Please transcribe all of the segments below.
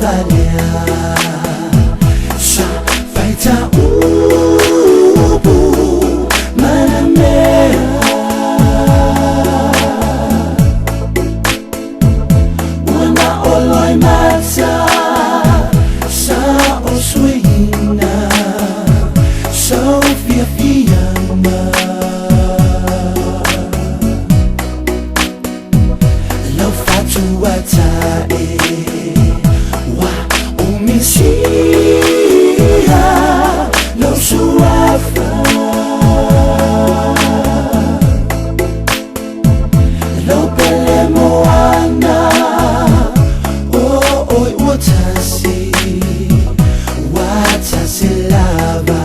Faavalea sa faita ubu manamea wana oloi mata sa oswina so fiafiana lo fatu atae wa umisia lo suafa lo pele moana oi watasi lava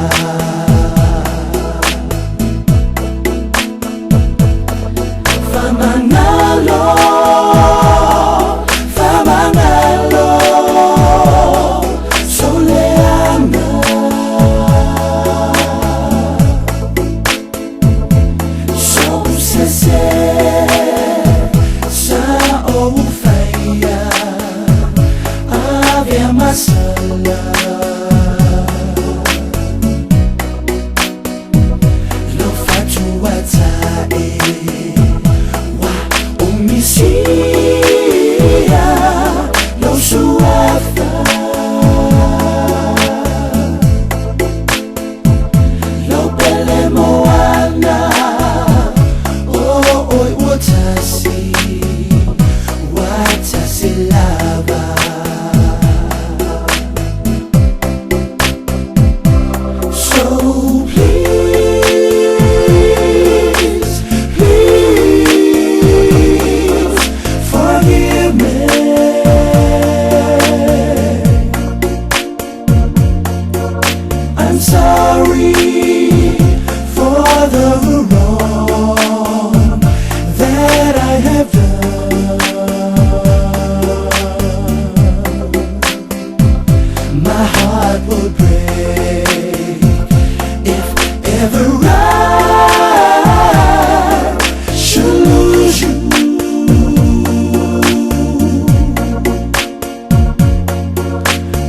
Faavalea soleana so sese sa oufaya avia masala lo fatu atae umisia lo suafa lo pele moana oi watasi lava so please forgive me. I'm sorry for the wrong that I have done. My heart will break if ever I should lose you.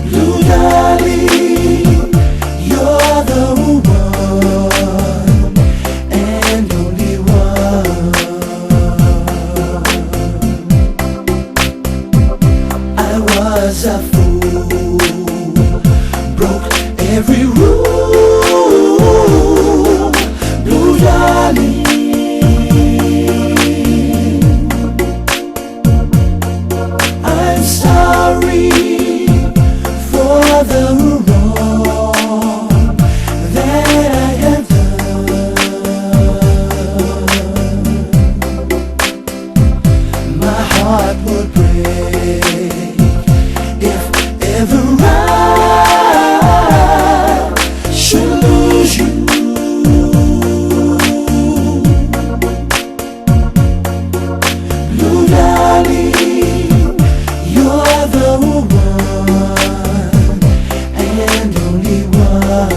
Blue darling, you're the one and only one. I was a fool, broke every rule. Blue darling, I'm sorry for the wrong that I have done. My heart would break if ever I should lose you. Blue darling, you're the one and only one.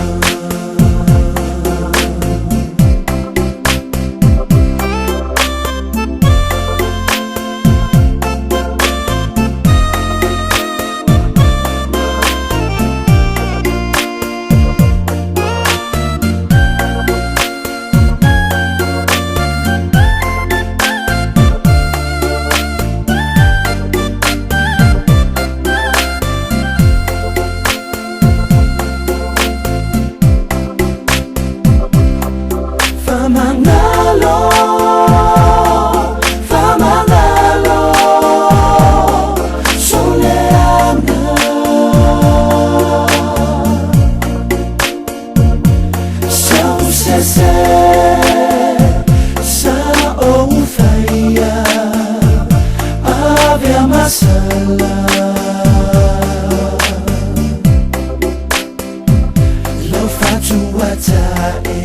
Faavalea soleana so sese sa oufaya avia masala lo fatu atae